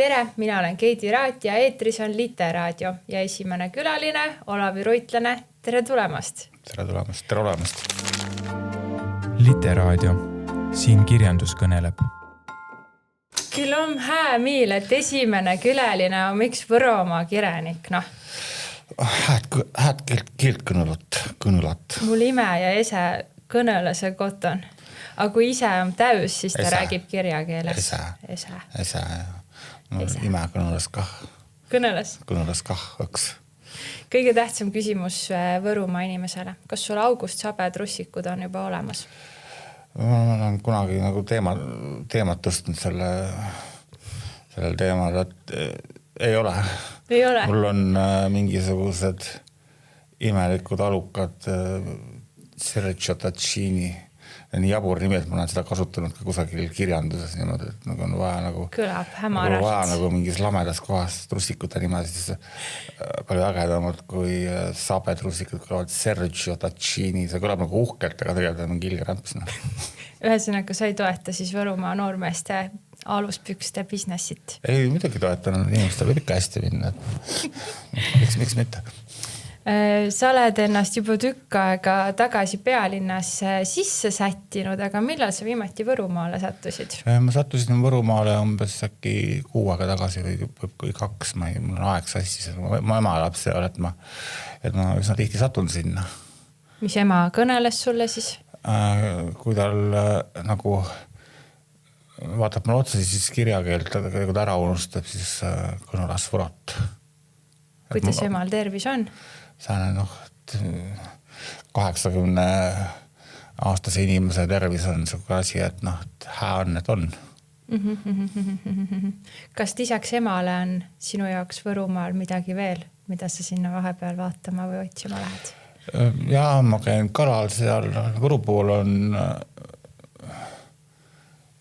Tere, mina olen Keidi Raat ja eetris on Literaadio ja esimene külaline Olavi Ruitlane. Tere tulemast! Tere tulemast, tere olemast! Literaadio. Siin kirjandus kõneleb. Küll on hää miil, et esimene külaline on miks Võromaa kirjanik, noh. Hääd keelt kõnõlat. Mul ime ja ese kõnelase koton. Aga kui ise on täys, siis ta räägib kirjakeeles. Ese. Ime kõnelas kah. Kõnelas kah, õks. Kõige tähtsam küsimus Võrumaa inimesele. Kas sul August Sabe trussikud on juba olemas? Ma olen kunagi nagu teemat tõstnud sellel teemal, et ei ole. Ei ole? Mul on mingisugused imelikud alukad Sergio Tacchini. Nii jabur nimi, et ma olen seda kasutanud ka kusagil kirjanduses niimoodi, et nagu on vaja nagu kõlab hämarast. Vaja nagu mingis lamedas kohas trussikute nimed, siis palju ägedamalt kui Sabe trussikud kõlavad Sergio Tacchini. See kõlab nagu uhkelt, aga tegelikult on mingi ilge rämps. Ühesõnaga, sa ei toeta siis Võrumaa noormeeste aluspükste businessit? Ei, midagi toetanud. Inimestel võib ikka hästi minna. Miks mitte? Sa oled ennast juba tükk aega tagasi pealinnas sisse sättinud, aga millal sa viimati Võrumaale sattusid? Ma sattusin Võrumaale umbes äkki 6 aega tagasi või 2, mul on aeg sassis. Ma ema laps seal, et ma üsna tihti satun sinna. Mis ema kõneles sulle siis? Kui tal nagu vaatab mulle otsa, siis kirjakeelt ära unustab, siis kõnelas Võrot. Kuidas emal tervis on? Sääne 80 aastase inimese tervis on selline asi, et hää on, et on. Kas lisaks emale on sinu jaoks Võrumaal midagi veel, mida sa sinna vahepeal vaatama või otsima lähed? Jaa, ma käin kalal seal. Võru pool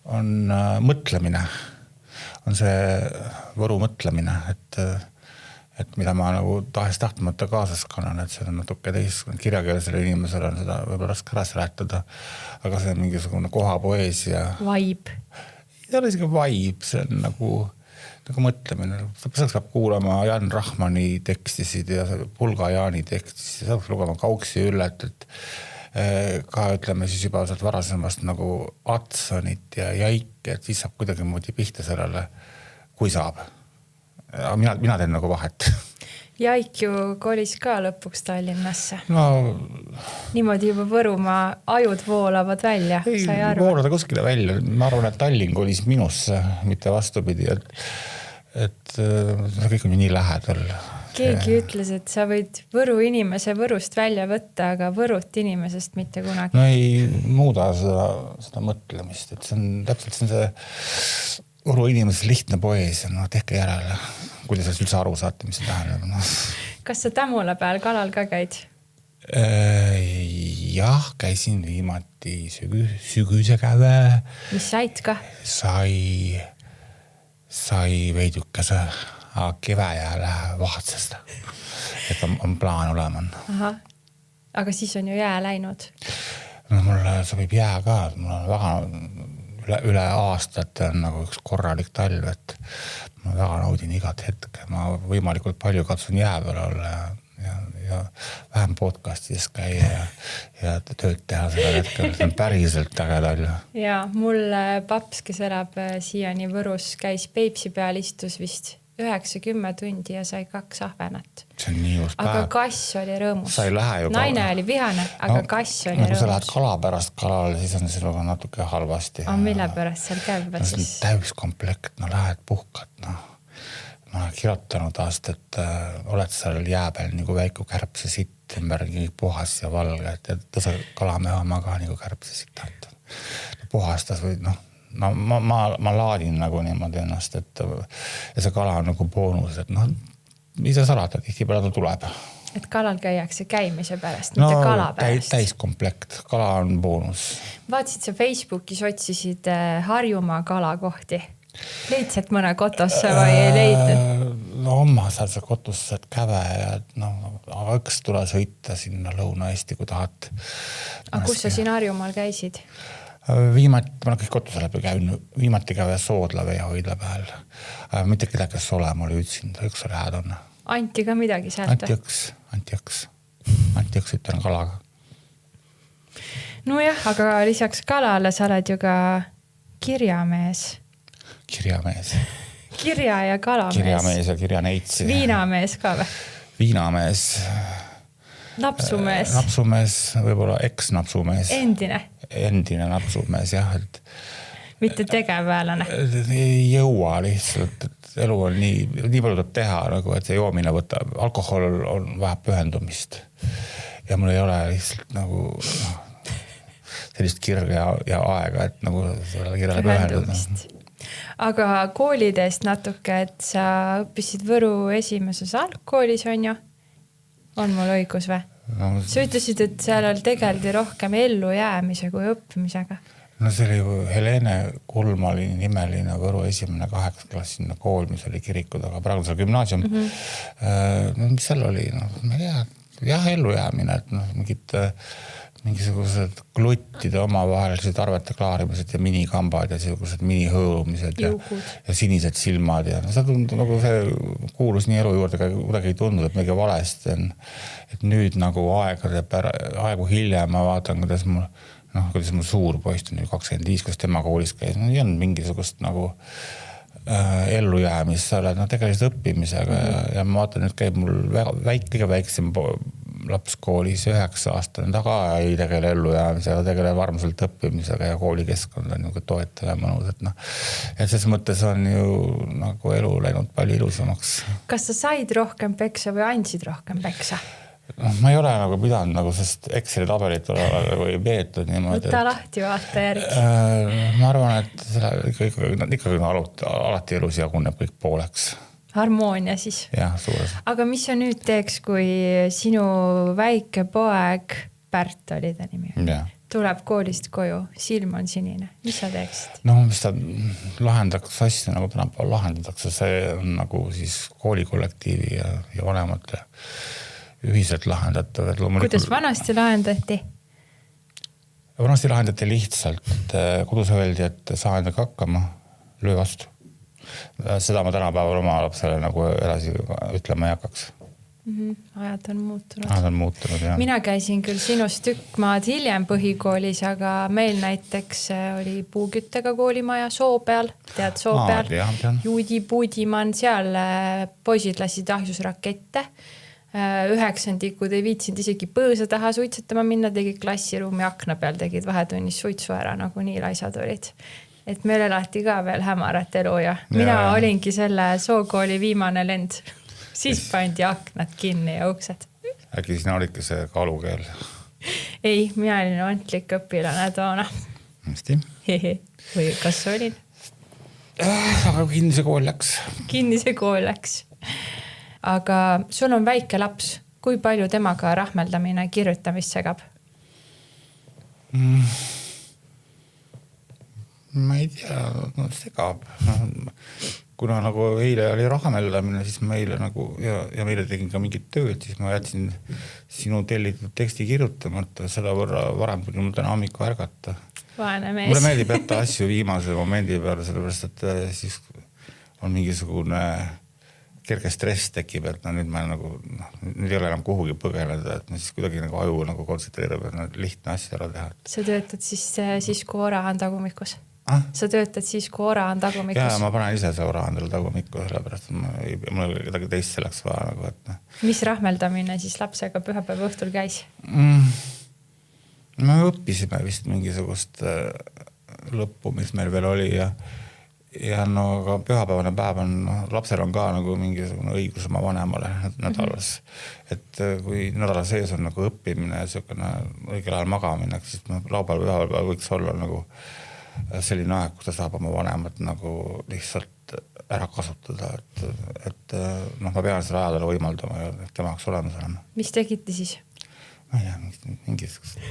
on mõtlemine. On see Võru mõtlemine, et mida ma nagu tahtmata kaasas kannan, et see on natuke teist kirjakeelsele inimesele on seda võib-olla raske ära seletada, aga see on mingisugune kohapoeesia. Vibe. See on isegi vibe, see on nagu mõtlemine. Selleks peab kuulama Jan Rahmani tekstisid ja Pulga Jaani tekstisid, selleks lugema Kauksi Üllet, et ka ütleme siis juba sealt varasemast nagu Atsonit ja Jaike, et siis saab kuidagi moodi pihta sellele, kui saab. Mina teen nagu vahet. Jaik ju kolis ka lõpuks Tallinnasse. No, niimoodi juba Võrumaa ajud voolavad välja. Ei voolada kuskile välja. Ma arvan, et Tallinn kolis minusse, mitte vastupidi. Et kõik on ju nii lähedal. Keegi ütles, et sa võid Võru inimese Võrust välja võtta, aga Võrut inimesest mitte kunagi. No ei muuda seda mõtlemist. Et see on täpselt see Võru inimesest lihtne poeesia, tehke järele, kui te sellest üldse aru saate, mis see tähendab. Kas sa Tämmula peal kalal ka käid? Jah, käisin viimati sügüse käve. Mis said ka? Sai veidukese, aga kevääjale vahatsest. Et on plaan olema. Aha. Aga siis on ju jää läinud. No mulle sobib jää ka, mul on väga üle aastat on nagu üks korralik talv, et ma väga naudin igat hetke. Ma võimalikult palju katsun jää peal olla ja vähem podcastis käia ja tööd teha sellel hetkel. See on päriselt äge talv. Ja mul paps, kes elab siiani Võrus, käis Peipsi peal, istus vist 9-10 tundi ja sai 2 ahvenat. See on nii just päev. Aga kass oli rõõmus. Sa ei lähe ju Naine oli vihane, aga kass oli rõõmus. Kui sa lähed kala pärast kalale, siis on sinuga natuke halvasti. On mille pärast seal käivad siis? See on täiskomplekt, lähed puhkad. Ma olen kirjutanud aast, et oled seal jääbel nagu väiku kärbse sitt, ümber puhas ja valge, et tõsa kalameha maga nagu kärbse sitt. Puhastas või ma laadin nagu niimoodi ennast, et ja see kala on nagu boonus, et ise salata tihti peale ta tuleb. Et kalal käiakse käimise pärast, mitte kala pärast. Täiskomplekt, kala on boonus. Vaatasid sa Facebookis otsisid Harjumaa kalakohti? Leidsid mõne kotosse või ei leidnud? No ma saad see kotusse käve ja aga üks tule sõita sinna Lõuna-Eesti, kui tahad. Aga kus sa siin Harjumaal käisid? Viimati, ma olen kõik kotusel läbi käinud, viimati käiva Soodla veehoidla peal. Mitte kedagi, kes olema oli ütsinda, üks oli häädonne. Anti ka midagi sealt? Anti jõks ütlen kalaga. Nojah, aga lisaks kalale sa oled ju ka kirjamees. Kirja ja kalamees. Kirjamees ja kirjaneits. Viinamees ka või? Viinamees. Napsumees, võib-olla eks-napsumees. Endine napsumees, jah. Mitte tegevväelane? Ei jõua lihtsalt, et elu on nii palju tuleb teha, nagu, et see joomine võtab. Alkohol on vähe pühendumist. Ja mul ei ole lihtsalt nagu sellist kirja ja aega, et nagu sellele kirjale pühendumist. Aga koolidest natuke, et sa õppisid Võru esimeses algkoolis, on ju? On mul õigus või? No, sa ütlesid, et seal tegeldi rohkem ellujäämise kui õppimisega. No see oli ju Helene Kulmali nimeline Võru esimene 8. klassine kool, mis oli kiriku taga, praegu seal gümnaasium. No, mis seal oli? No, ma ei tea, jah, ellujäämine, et mingisugused kluttide omavahelised arvete klaarimised ja minikambad ja sellised minihõõrumised ja sinised silmad ja see tundub nagu see kuulus nii elu juurde, kuidagi ei tundunud, et midagi valesti on. Et nüüd nagu aegu hiljem ma vaatan, kuidas mul suur poist on 25, kus tema koolis käis, ei olnud mingisugust nagu ellujäämist seal, et tegelesid õppimisega ja ma vaatan, et käib mul kõige väiksem laps koolis 9 aastane taga ei tegele ellujäämisega, tegele varmselt õppimisega ja koolikeskkond on nagu toetav ja mõnus. Et selles mõttes on ju nagu elu läinud palju ilusamaks. Kas sa said rohkem peksa või andsid rohkem peksa? Ma ei ole nagu pidanud nagu sest Exceli tabelit või peetud niimoodi. Võta lahti vaata järgi. Ma arvan, et ikkagi alati elus jaguneb kõik pooleks. Harmoonia siis. Jah, suures. Aga mis sa nüüd teeks, kui sinu väike poeg, Pärt oli ta nimi, tuleb koolist koju, silm on sinine. Mis sa teeksid? No, mis ta lahendaks asju, nagu tänapäeval lahendatakse, see on nagu siis koolikollektiivi ja vanemate ühiselt lahendatav. Kuidas vanasti lahendati? Vanasti lahendati lihtsalt, et kodus öeldi, et saa endaga hakkama, löö vastu. Seda ma tänapäeval oma lapsele nagu edasi ütlema ei hakkaks. Ajad on muutunud. Jah. Mina käisin küll sinust tükk maad hiljem põhikoolis, aga meil näiteks oli puuküttega koolimaja soo peal. Tead soo peal? Juudi Puudimann, seal poisid lassid ahjusrakette. 9-ndikud ei viitsinud isegi põõsa taha suitsetama minna, tegid klassiruumi akna peal, tegid vahetunnis suitsu ära, nagu nii laisad olid. Et meil elati ka veel hämarat elu ja mina olingi selle sookooli viimane lend. Siis pandi aknad kinni ja uksed. Äkki sina olidki see kaalukeel? Ei, mina olin antlik õpilane toona. Hästi. Või kas olin? Aga kinnise kool läks. Aga sul on väike laps. Kui palju temaga rahmeldamine kirjutamist segab? Ma ei tea, segab. Kuna nagu eile oli rahmeldamine, siis meile nagu, ja meile tegin ka mingit tööd, siis ma jätsin sinu tellitud teksti kirjutamata, seda võrra varem tuli mul täna hommikul ärgata. Vaene mees. Mulle meeldib jätta asju viimase momendi peale, sellepärast, et siis on mingisugune kerge stress tekib, et nüüd ma nagu, nüüd ei ole enam kuhugi põgeleda, et siis kuidagi nagu aju nagu kontsentreerib, et lihtne asja ära teha. Sa töötad siis kui ora on tagumikus? Sa töötad siis, kui ora on tagumikus? Jaa, ma panen ise see ora endale tagumikku, sellepärast mul oli kedagi teist selleks vaja. Nagu, et... Mis rahmeldamine siis lapsega pühapäeva õhtul käis? Me õppisime vist mingisugust lõppu, mis meil veel oli ja no aga pühapäevane päev on, lapsel on ka nagu mingisugune õigus oma vanemale nädalas. Et kui nädala sees on nagu õppimine ja õigel ajal magamine, siis laupäeval pühapäeval võiks olla nagu selline aeg, kus ta saab oma vanemat nagu lihtsalt ära kasutada, et ma pean seda ajadele võimaldama ja tema jaoks olemas olema. Mis tegite siis? Ma ei tea, mingisugust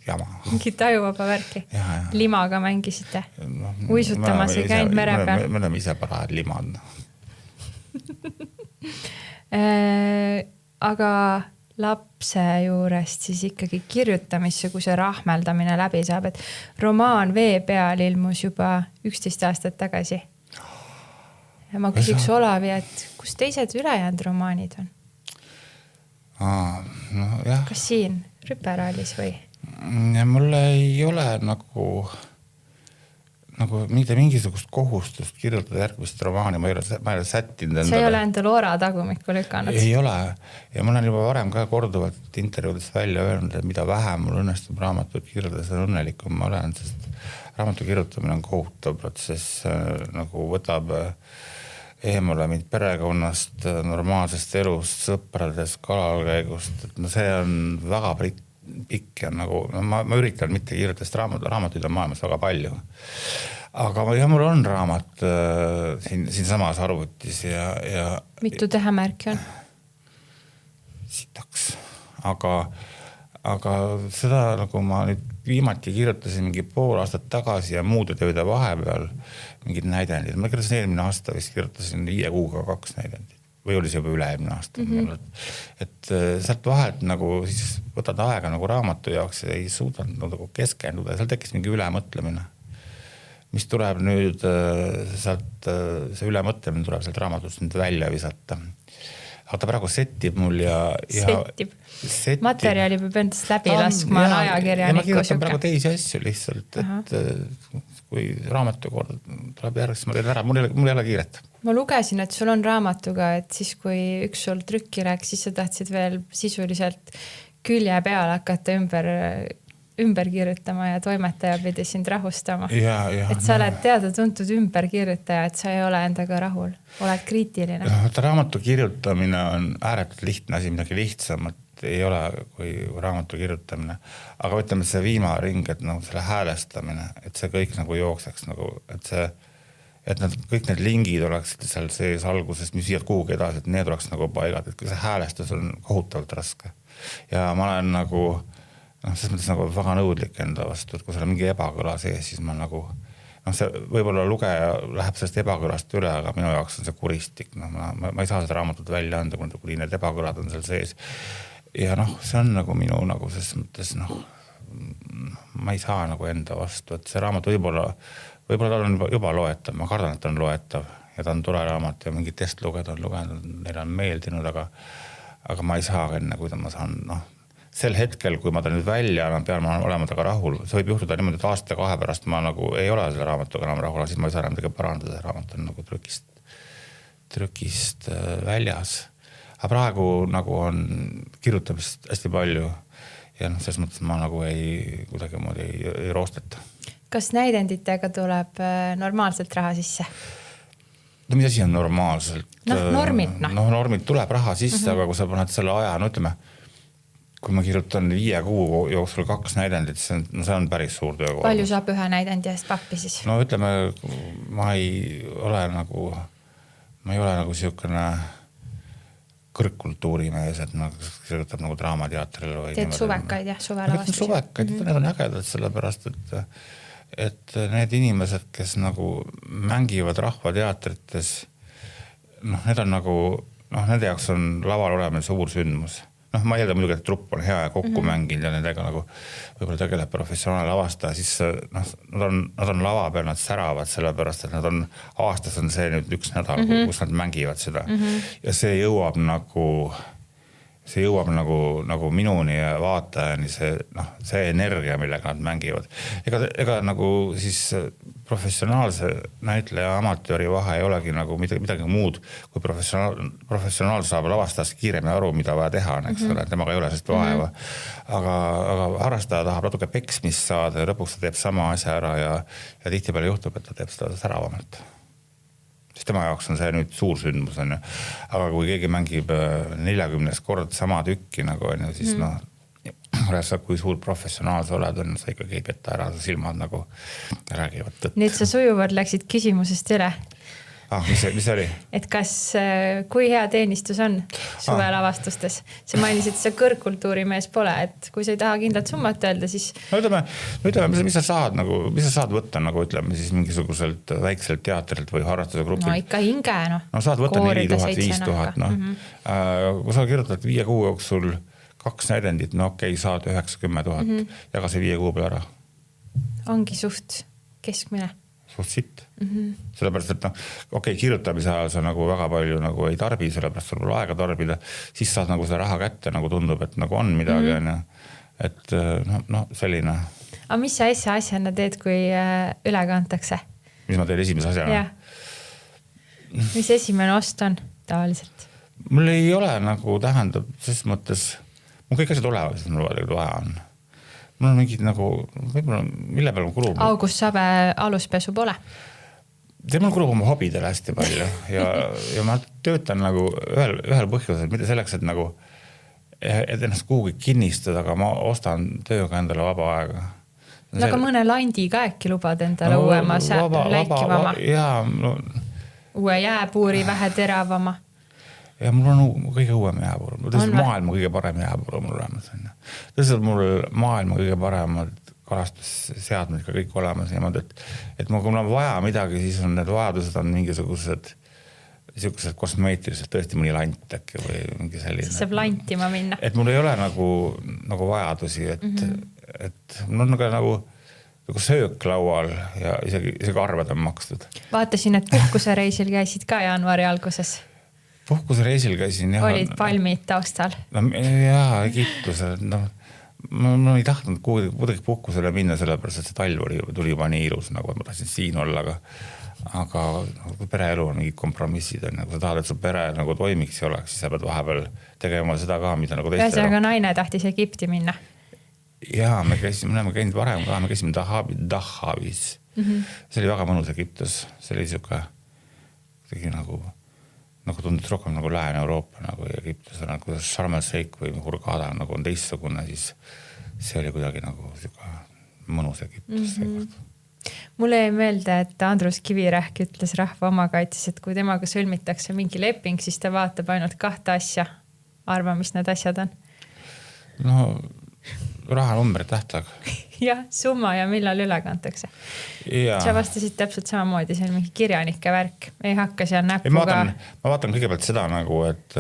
jama. Mingit ajuvaba värki? Ja. Limaga mängisite? Uisutamas ei käinud mere peal? Me oleme ise parajad limad. Aga lapse juurest siis ikkagi kirjutamisse, kui see rahmeldamine läbi saab, et romaan Vee peal ilmus juba 11 aastat tagasi. Ja ma küsiks Olavi, et kus teised ülejäänud romaanid on? No, jah. Kas siin Rüperaalis või? Ja mul ei ole nagu mitte mingisugust kohustust kirjutada järgmist romaani, ma ei ole sättinud endale. See ei ole enda Loora tagumikku lükanud? Ei ole. Ja ma olen juba varem ka korduvalt intervjuudes välja öelnud, et mida vähem mul õnnestub raamatut kirjutada, see on õnnelikum ma olen, sest raamatu kirjutamine on kohutav protsess, nagu võtab eemale mind perekonnast, normaalsest elust, sõpradest, kalalkäigust. Et no see on väga pikk ja nagu, ma üritan mitte kirjutast raamatuid on maailmas väga palju. Aga mul on raamat siin samas arvutis ja mitu tähemärki on? Sitaks. Aga seda nagu ma nüüd viimati kirjutasin mingi pool aastat tagasi ja muude tööde vahepeal mingid näidendid. Ma kirjutasin eelmine aasta vist kirjutasin 5 kuuga 2 näidendit. Või oli see juba üle-eelmine aasta. Et sealt vahelt nagu siis võtad aega nagu raamatu jaoks ja ei suuda nagu keskenduda. Ja seal tekkis mingi ülemõtlemine. Mis tuleb nüüd sealt, see ülemõtlemine tuleb sealt raamatust nüüd välja visata. Aga ta praegu settib mul ja settib. Materjali peab endast läbi laskma ajakirjaniku. Ma kirjutan praegu teisi asju lihtsalt, et kui raamatu kord tuleb järg, siis ma teen ära. Mul ei ole kiiret. Ma lugesin, et sul on raamatuga, et siis kui üks sul trükki rääks, siis sa tahtsid veel sisuliselt külje peal hakata ümber kirjutama ja toimetaja pidi sind rahustama. Et sa oled teada-tuntud ümberkirjutaja, et sa ei ole endaga rahul. Oled kriitiline. Raamatu kirjutamine on ääretult lihtne asi, midagi lihtsamat ei ole kui raamatu kirjutamine. Aga ütleme, see viimaring, et nagu selle häälestamine, et see kõik nagu jookseks, nagu, et kõik need lingid oleksid seal sees alguses, mis viivad kuhugi edasi, et need oleks nagu paigad, et see häälestus on kohutavalt raske. Ja ma olen nagu, selles mõttes nagu väga nõudlik enda vastu, et kui seal on mingi ebakõla sees, siis ma nagu, see võib-olla lugeja läheb sellest ebakõlast üle, aga minu jaoks on see kuristik. Ma ei saa seda raamatut välja anda, kui need ebakõlad on seal sees. Ja see on nagu minu nagu selles mõttes, ma ei saa nagu enda vastu, et see raamat võib-olla ta on juba loetav, ma kardan, et ta on loetav ja ta on tore raamat ja mingi testlugeda on lugenud, neile on meeldinud, aga ma ei saa enne, kui ma saan, sel hetkel, kui ma ta nüüd välja annan, pean ma olema taga rahul. See võib juhtuda niimoodi, et aasta 2 pärast ma nagu ei ole selle raamatuga enam rahul, siis ma ei saa enam midagi parandada, raamat on nagu trükist väljas. Aga praegu nagu on kirjutamist hästi palju ja selles mõttes ma nagu kuidagi moodi ei roosteta. Kas näidenditega tuleb normaalselt raha sisse? No mis asi on normaalselt? Normid. Normid tuleb raha sisse, aga kui sa paned selle aja, ütleme, kui ma kirjutan 5 kuu jooksul 2 näidendit, see on päris suur töö. Palju saab ühe näidendi eest pappi siis? No ütleme, ma ei ole nagu siukene kõrgkultuurimees, et kirjutab nagu draamateatril. Teed suvekaid, jah, suvelavastusi? Suvekaid, need on ägedad sellepärast, et need inimesed, kes nagu mängivad rahvateatrites, need on nagu, nende jaoks on laval olema suur sündmus. Ma eeldan muidugi, et trupp on hea ja kokku mänginud ja nendega nagu võib-olla tegeleb professionaal lavastaja, siis nad on lava peal, nad säravad sellepärast, et nad on, aastas on see nüüd 1 nädal, kus nad mängivad seda. Ja see jõuab nagu minuni ja vaatajani see energia, millega nad mängivad. Ega nagu siis professionaalse näitleja amatööri vahe ei olegi nagu midagi muud, kui professionaal saab lavastajast kiiremini aru, mida vaja teha, eks ole, temaga ei ole sest vaeva. Aga harrastaja tahab natuke peksmist saada ja lõpuks ta teeb sama asja ära ja tihtipeale juhtub, et ta teeb seda säravamalt. Siis tema jaoks on see nüüd suur sündmus, on ju. Aga kui keegi mängib 40 kord sama tükki, nagu on ju, siis kui suur professionaal sa oled, on sa ikkagi ei petta ära, sa silmad nagu räägivad tõtt. Nüüd sa sujuvalt läksid küsimusest üle. Mis see oli? Et kas, kui hea teenistus on suvelavastustes? Sa mainisid, et sa kõrgkultuurimees pole, et kui sa ei taha kindlat summat öelda, siis... No ütleme, mis sa saad võtta, nagu ütleme, siis mingisuguselt väikselt teatrilt või harrastuse grupilt? No ikka hinge, saad võtta 4000, 5000, Kui sa kirjutad 5 kuu jooksul 2 näidendit, no okei, saad 90 000, jaga see 5 kuu peale ära. Ongi suht keskmine. Suht sitt. Sellepärast, et okei, kirjutamise ajal sa nagu väga palju nagu ei tarbi, sellepärast sul pole aega tarbida, siis saad nagu seda raha kätte, nagu tundub, et nagu on midagi, et selline. Aga mis sa asjana teed, kui üle kantakse? Mis ma teen esimese asjana? Mis esimene ost on tavaliselt? Mul ei ole nagu tähendab, ses mõttes, mul kõik asjad olevad, siis mul vaja on. Mul on mingid nagu, võib-olla, mille peal kulub. August Sabe aluspesu pole? See mul kulub oma hobidele hästi palju ja ma töötan nagu ühel põhjusel, mitte selleks, et nagu et ennast kuhugi kinnistada, aga ma ostan tööga endale vaba aega. Aga mõne landi ka äkki lubad endale uuema läikivama? Uue jääpuuri vähe teravama? Ja mul on kõige uuem jääpuur. Tõesti maailma kõige parem jääpuur mul olemas. Tõesti mul maailma kõige paremad kalastusseadmed ka kõik olemas niimoodi, et kui mul on vaja midagi, siis on need vajadused on mingisugused kosmeetiliselt tõesti mõni lant äkki või mingi selline. Siis saab lantima minna. Et mul ei ole nagu vajadusi, et mul on nagu söök laual ja isegi arved on makstud. Vaatasin, et puhkusereisil käisid ka jaanuari alguses. Puhkusereisil käisin, jah. Olid palmid taustal? Jaa, Egiptusel. Ma ei tahtnud kuidagi puhkusele minna, sellepärast, et see talv tuli juba nii ilus, nagu ma tahtsin siin olla, aga pereelu on mingid kompromissid. Kui sa tahad, et su pere nagu toimiks ja oleks, siis sa pead vahepeal tegema seda ka, mida nagu teiste. Ühesõnaga naine tahtis Egipti minna? Jaa, me oleme käinud varem ka, me käisime Dahavis. See oli väga mõnus Egiptus. See oli siuke nagu tundus rohkem nagu Lääne-Euroopa nagu Egiptus, nagu Sharm el-Sheikh või Hurghada nagu on teistsugune, siis see oli kuidagi nagu mõnus Egiptus. Mulle jäi meelde, et Andrus Kivirähk ütles rahva omakaitses, et kui temaga sõlmitakse mingi leping, siis ta vaatab ainult 2 asja. Arva, mis need asjad on? No, rahanumber, tähtaeg. Jah, summa ja millal üle kantakse. Sa vastasid täpselt samamoodi, see on mingi kirjanike värk. Ei hakka seal näpuga. Ma vaatan kõigepealt seda nagu, et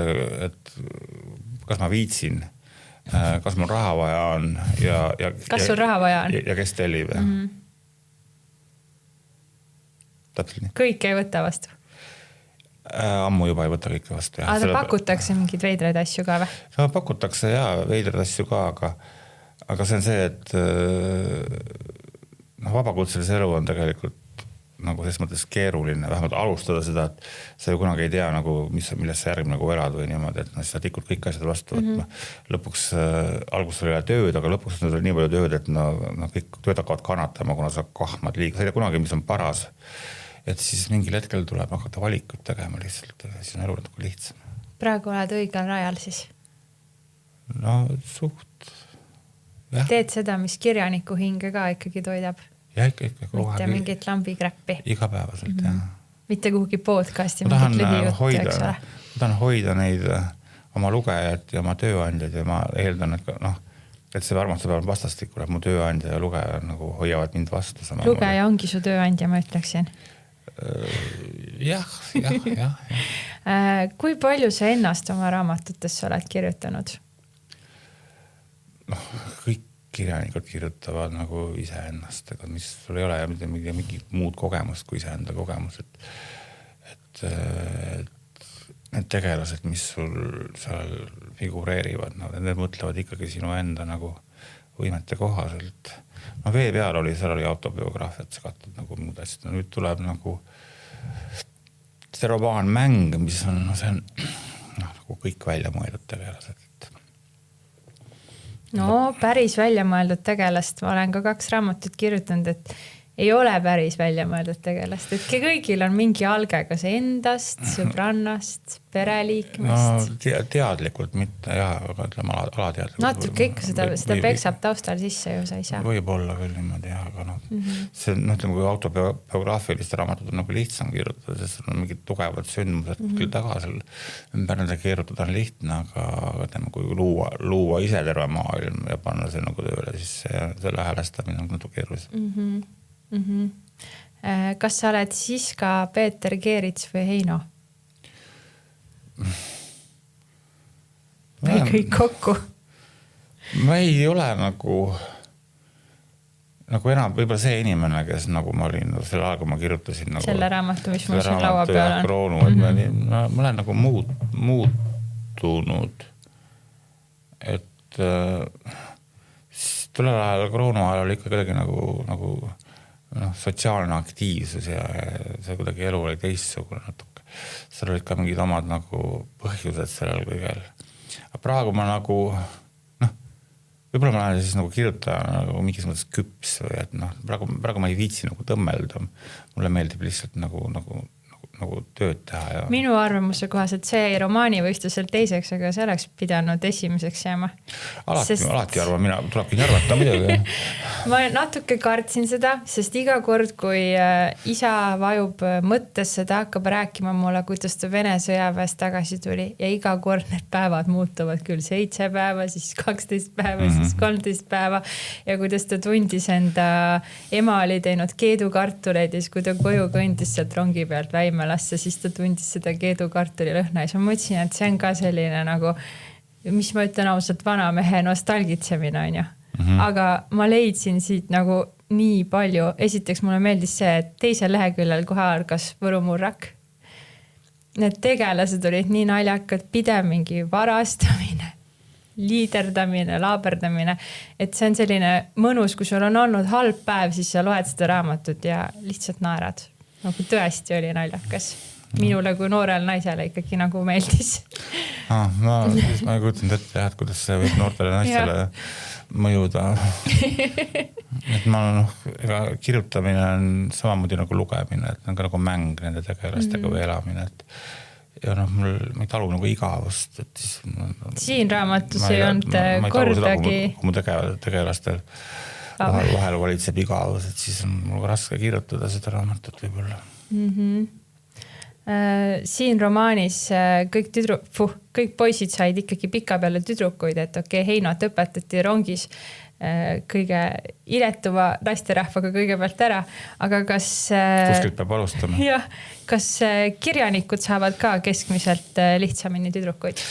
kas ma viitsin, kas mul raha vaja on ja kas sul raha vaja on? Ja kes tellib. Täpselt nii. Kõik ei võta vastu? Ammu juba ei võta kõike vastu. Aga pakutakse mingid veidraid asju ka või? Pakutakse veidraid asju ka, aga see on see, et vabakutselise elu on tegelikult nagu selles mõttes keeruline, vähemalt alustada seda, et sa ju kunagi ei tea, nagu, millest sa järgmine nagu elad või niimoodi, et sa tikud kõik asjad vastu. Lõpuks alguses oli tööd, aga lõpuks oli nii palju tööd, et kõik tööd hakkavad kannatama, kuna sa kahmad liiga. Sa ei tea kunagi, mis on paras. Et siis mingil hetkel tuleb hakata valikut tegema lihtsalt, siis on elu natuke lihtsam. Praegu oled õigel rajal siis? No suht. Ja. Teed seda, mis kirjaniku hinge ka ikkagi toidab? Ja ikka. Mitte mingit lambikrappi? Igapäevaselt, jah. Mitte kuhugi podcasti, mingit lühijuttu, eks ole? Ma tahan hoida neid oma lugejad ja oma tööandjad ja ma eeldan, et see armastus peab vastastikku, et mu tööandja ja lugeja nagu hoiavad mind vastu. Lugeja ongi su tööandja, ma ütleksin. Jah. Kui palju sa ennast oma raamatutes oled kirjutanud? Kõik kirjanikud kirjutavad nagu ise ennast, aga mis sul ei ole ja mingi muud kogemust kui ise enda kogemus, et need tegelased, mis sul seal figureerivad, need mõtlevad ikkagi sinu enda nagu võimete kohaselt. Vee peal seal oli autobiograafiat segatud nagu muud asjad. Nüüd tuleb nagu see robaan Mäng, mis on, see on nagu kõik välja mõeldud tegelased. No päris välja mõeldud tegelast. Ma olen ka 2 raamatut kirjutanud, et ei ole päris välja mõeldud tegelast. Et kõigil on mingi alge, kas endast, sõbrannast, pereliikmest. No teadlikult mitte, jah, aga ütleme alateadlikult. Natuke ikka seda peksab taustal sisse ju sa ei saa. Võib olla küll niimoodi, jah, aga see on, ütleme, kui autobiograafilist raamatut on nagu lihtsam kirjutada, sest on mingid tugevad sündmused küll taga seal ümber nende keerutada on lihtne, aga tema, kui luua ise terve maailm ja panna see nagu tööle, siis selle häälestamine on natuke keerulisem. Kas sa oled siis ka Peeter Keerits või Heino? Või kõik kokku? ma ei ole nagu enam võib-olla see inimene, kes nagu ma olin selle aega, ma kirjutasin nagu selle raamatu, mis mul siin laua peal on. Kroonu, et ma olen nagu muutunud, et tollel ajal Kroonu ajal oli ikka kuidagi nagu sotsiaalne aktiivsus ja see kuidagi elu oli teistsugune natuke. Seal olid ka mingid omad nagu põhjused sellel kõigel. Aga praegu ma nagu võib-olla ma olen siis nagu kirjutaja nagu mingis mõttes küps või et praegu ma ei viitsi nagu tõmmelda. Mulle meeldib lihtsalt nagu tööd teha. Ja... Minu arvamuse kohaselt see romaani võistus seal teiseks, aga see oleks pidanud esimeseks jääma. Alati arvan, tulebki nii arvata midagi. Ma natuke kartsin seda, sest iga kord, kui isa vajub mõttesse, ta hakkab rääkima mulle, kuidas ta Vene sõjaväest tagasi tuli ja iga kord need päevad muutuvad küll 7 päeva, siis 12 päeva, siis 13 päeva ja kuidas ta tundis enda ema oli teinud keedukartuleid ja siis kui ta koju kõndis sealt rongi pealt väime lasta, siis ta tundis seda keedukartuli lõhna ja siis ma mõtlesin, et see on ka selline nagu, mis ma ütlen ausalt, vanamehe nostalgitsemine on ju. Aga ma leidsin siit nagu nii palju. Esiteks mulle meeldis see, et teisel leheküljel kohe algas Võru murrak. Need tegelased olid nii naljakad, pidev mingi varastamine, liiderdamine, laaberdamine, et see on selline mõnus, kui sul on olnud halb päev, siis sa loed seda raamatut ja lihtsalt naerad. Nagu tõesti oli naljakas. Minule kui noorel naisele ikkagi nagu meeldis. Ma ei kutsunud ette, et kuidas see võib noortele naistele mõjuda. Et ega kirjutamine on samamoodi nagu lugemine, et on ka nagu mäng nende tegelastega või elamine. Ja ma ei talu nagu igavust. Et siis, siin raamatus ei olnud kordagi. Kui mu tegelastel vahel valitseb igavus, et siis on mul raske kirjutada seda raamatut võib-olla. Siin romaanis kõik poisid said ikkagi pika peale tüdrukuid, et Heinot õpetati rongis kõige iletuva naisterahvaga kõigepealt ära, aga kas... Kuskilt peab alustama. Jah, kas kirjanikud saavad ka keskmiselt lihtsamini tüdrukuid?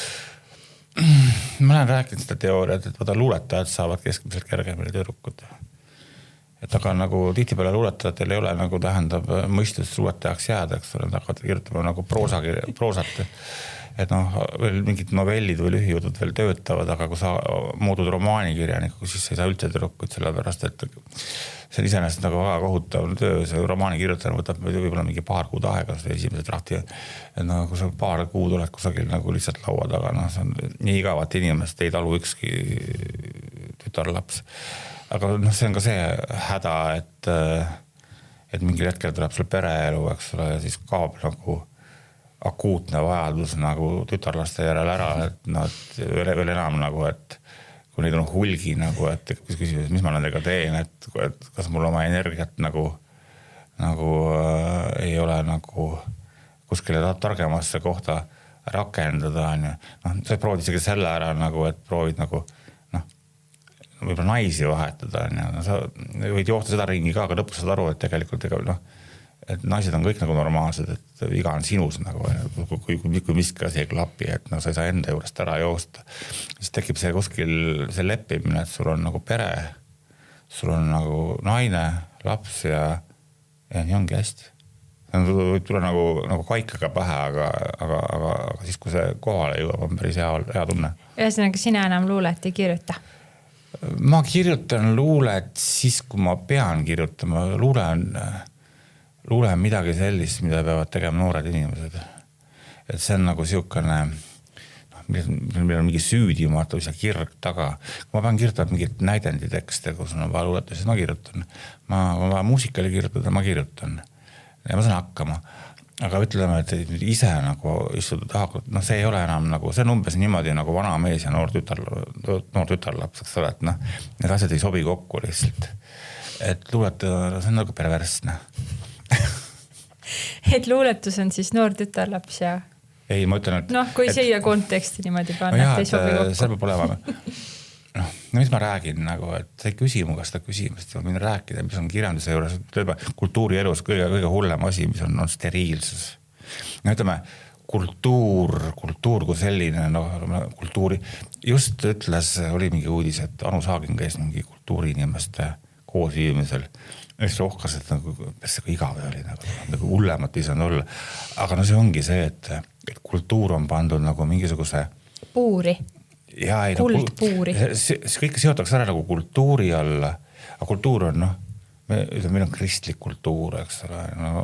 Ma olen rääkinud seda teooriat, et luuletajad saavad keskmiselt kergemini tüdrukud. Et aga nagu tihtipeale luuletajatel ei ole nagu tähendab mõistus luuletajaks jääda, eks ole, hakkavad kirjutama nagu proosat. Et veel mingid novellid või lühijutud veel töötavad, aga kui sa muudud romaanikirjaniku, siis ei saa üldse tüdrukud, sellepärast, et see on iseenesest nagu väga kohutav töö. See romaani kirjutajana võtab võib-olla mingi paar kuud aega, see esimese trahti. Et kui sa paar kuud oled kusagil nagu lihtsalt laua taga, see on nii igavat inimest, ei talu ükski tütarlaps. Aga see on ka see häda, et mingil hetkel tuleb sul pereelu, eks ole, ja siis kaob nagu akuutne vajadus nagu tütarlaste järel ära, et veel enam nagu, et kui neid on hulgi nagu, et küsimus, mis ma nendega teen, et kas mul oma energiat nagu ei ole nagu kuskile targemasse kohta rakendada. Sa proovid isegi selle ära nagu, et proovid nagu võib-olla naisi vahetada. Sa võid johta seda ringi ka, aga lõpus saad aru, et tegelikult et naised on kõik nagu normaalsed, et iga on sinus nagu, kui miski asi ei klapi, et sa ei saa enda juurest ära joosta. Siis tekib see kuskil see leppimine, et sul on nagu pere, sul on nagu naine, laps ja nii ongi hästi. Võib tulla nagu kaikaga pähe, aga siis kui see kohale jõuab, on päris hea tunne. Ühesõnaga, sina enam luulet ei kirjuta? Ma kirjutan luulet siis, kui ma pean kirjutama. Luule on midagi sellist, mida peavad tegema noored inimesed. Et see on nagu siukene, meil on mingi süüdimatus ja kirg taga. Kui ma pean kirjutama mingit näidenditekste, kus on vaja luuleta, siis ma kirjutan. Ma vaja muusikali kirjutada, ma kirjutan. Ja ma saan hakkama. Aga ütleme, et ise nagu istuda taha, see ei ole enam nagu, see on umbes niimoodi nagu vana mees ja noor tütarlaps, eks ole, et need asjad ei sobi kokku lihtsalt. Et luuletada, see on nagu perversne. Et luuletus on siis noor tütarlaps ja... Ei, ma ütlen, et... kui siia konteksti niimoodi panna, et ei sobi kokku. See peab olema. Mis ma räägin nagu, et sa ei küsi mu ka seda küsimust, ma võin rääkida, mis on kirjanduse juures, kultuurielus kõige hullem asi, mis on steriilsus. Ütleme, kultuur kui selline, kultuuri, just ütles, oli mingi uudis, et Anu Saagin käis mingi kultuuriinimeste koosviimisel. Just rohkas, et see igav oli, nagu hullemat ei saanud olla. Aga see ongi see, et kultuur on pandud nagu mingisuguse puuri, kuldpuuri. See kõik seotakse ära nagu kultuuri alla, aga kultuur on meil on kristlik kultuur, eks ole, no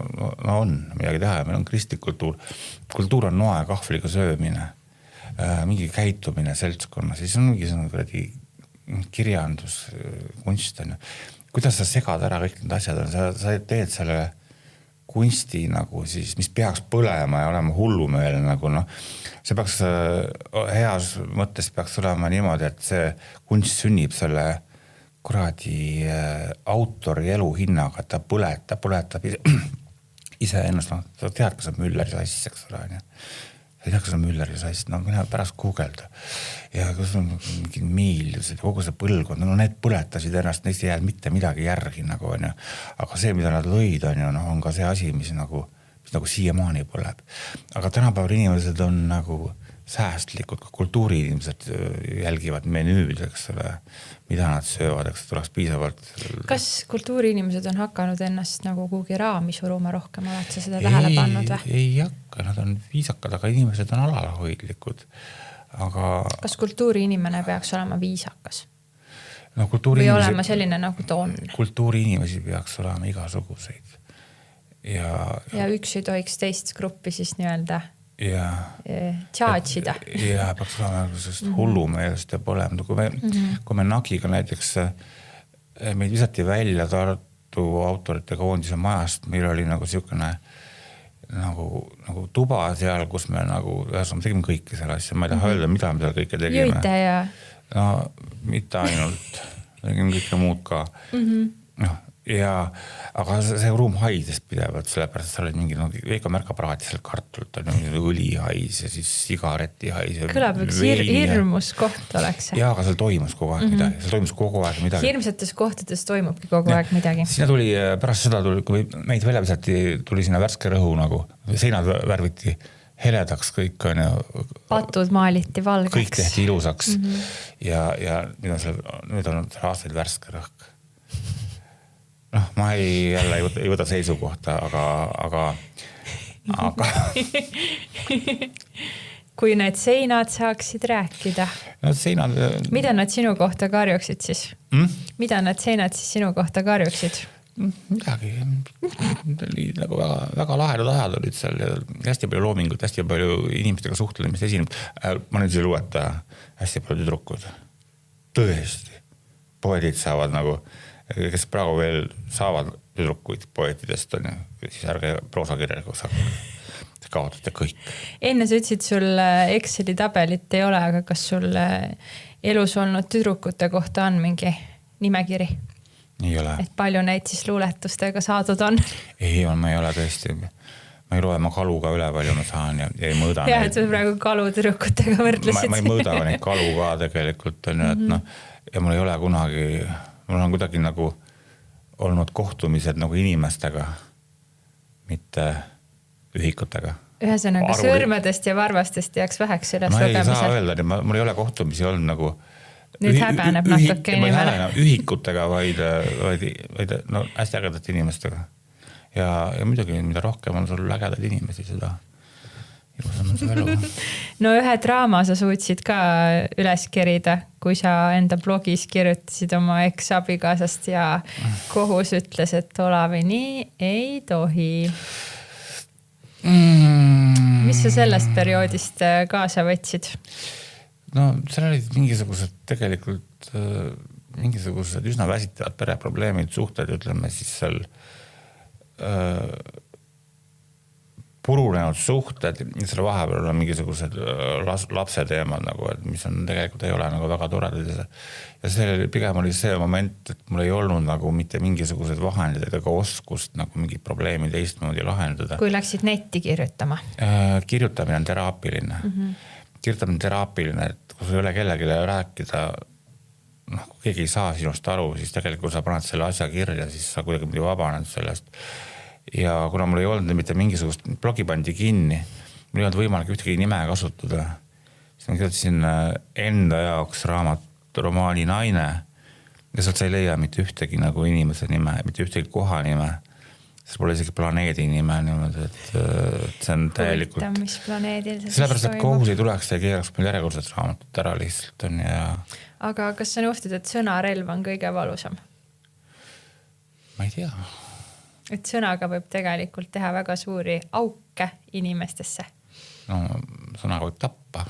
on midagi teha, meil on kristlik kultuur. Kultuur on noe kahvliga söömine, mingi käitumine seltskonnas, siis on mingi kirjandus, kunst on. Kuidas sa segad ära kõik need asjad, sa teed selle kunsti nagu siis, mis peaks põlema ja olema hullumeel nagu see peaks heas mõttes peaks olema niimoodi, et see kunst sünnib selle kuradi autori elu hinnaga, et ta põletab ise ennast, sa tead, kas on Mülleri sass, eks ole, sa ei tea, kas on Mülleri sass, mine pärast guugelda ja kus on mingi miiljused ja kogu see põlgkond, need põletasid ennast, neist ei jääd mitte midagi järgi nagu on ju, aga see, mida nad lõid on ju, on ka see asi, mis nagu siiamaani põleb, aga tänapäeval inimesed on nagu säästlikud, ka kultuuriinimesed jälgivad menüüd, eks ole, mida nad söövad, eks tuleks piisavalt. Kas kultuuriinimesed on hakanud ennast nagu kuhugi raami suruma rohkem, oled sa seda tähele pannud või? Ei hakka, nad on viisakad, aga inimesed on alalhoidlikud. Aga... Kas kultuuriinimene peaks olema viisakas? Või olema selline nagu ta on? Kultuuriinimesi peaks olema igasuguseid. Ja üks ei tohiks teist gruppi siis nii-öelda tšaatšida. Ja peaks olema hullumeelest ja pole. Kui me Nagiga näiteks meid visati välja Tartu autorite koondise majast, meil oli nagu siukene nagu tuba seal, kus me nagu tegime kõike selle asja. Ma ei taha öelda, mida me kõike tegime. Jõite ja... No, mitte ainult. Tegime kõike muud ka. Ja, aga see ruum haides pidevalt, sellepärast, et seal oli mingi Veiko märkapraati seal kartult, õlihais ja siis sigareti hais. Kõlab üks hirmus koht oleks. Ja, aga seal toimus kogu aeg midagi. Seal toimus kogu aeg midagi. Hirmsates kohtades toimubki kogu aeg midagi. Sinna tuli, pärast seda tuli, kui meid välja visati, tuli sinna värske rõhu nagu. Seinad värviti heledaks kõik. Patud maaliti valgeks. Kõik tehti ilusaks. Ja nüüd on aastaid värske rõhk. Ma ei võta seisukohta, aga kui need seinad saaksid rääkida. Seinad... Mida nad sinu kohta karjuksid siis? Mida nad seinad siis sinu kohta karjuksid? Midagi. Nagu väga lahedad ajad olid seal. Hästi palju loomingut, hästi palju inimestega suhtlemist esineb. Ma nüüd lueta hästi palju tüdrukud. Tõesti. Poedid saavad nagu... kes praegu veel saavad tüdrukuid poetidest, siis ärge proosakirjalikuks hakka. Kaotate kõik. Enne sa ütlesid, sul Exceli tabelit ei ole, aga kas sul elus olnud tüdrukute kohta on mingi nimekiri? Ei ole. Et palju neid siis luuletustega saadud on? Ei, ma ei ole tõesti. Ma ei loe, ma kalu ka üle palju ma saan ja ei mõõda neid. Et sa praegu kalu tüdrukutega võrdlesid. Ma ei mõõda neid kalu ka tegelikult. Ja mul ei ole kunagi... Mul on kuidagi nagu olnud kohtumised nagu inimestega, mitte ühikutega. Ühesõnaga sõrmedest ja varvastest jääks väheks üles lugemisel. Ma ei saa öelda, mul ei ole kohtumisi olnud nagu... Nüüd häbeneb natuke inimene. Ühikutega, vaid hästi ägedate inimestega. Ja muidugi, mida rohkem on sul ägedaid inimesi, seda... No ühe draama sa suutsid ka üles kerida, kui sa enda blogis kirjutasid oma eks-abikaasast ja kohus ütles, et Olavi nii ei tohi. Mis sa sellest perioodist kaasa võtsid? No seal olid mingisugused üsna väsitavad pereprobleemid, suhted, ütleme siis seal purunenud suhted, selle vahepeal on mingisugused lapse teemad, nagu, et mis on tegelikult ei ole nagu väga toredad. Ja see pigem oli see moment, et mul ei olnud nagu mitte mingisugused vahendid ega oskust nagu mingid probleemid teistmoodi lahendada. Kui läksid netti kirjutama? Kirjutamine on teraapiline. Kirjutamine on teraapiline, et kui sul ei ole kellelegi rääkida, kui keegi ei saa sinust aru, siis tegelikult sa paned selle asja kirja, siis sa kuidagi vabaned sellest. Ja kuna mul ei olnud mitte mingisugust blogi pandi kinni mul ei olnud võimalik ühtegi nime kasutada. Siis ma kirjutasin enda jaoks romaani Naine ja sealt sa ei leia mitte ühtegi nagu inimese nime, mitte ühtegi koha nime. See pole isegi planeedi nime niimoodi, et see on täielikult... Huvitav, mis planeedil see sellepärast, et kohus ei tuleks ja keeraks meil järjekordset raamatut ära lihtsalt on ja... Aga kas sa nõustud, et sõnarelv on kõige valusam? Ma ei tea. Et sõnaga võib tegelikult teha väga suuri auke inimestesse. No sõnaga võib tappa.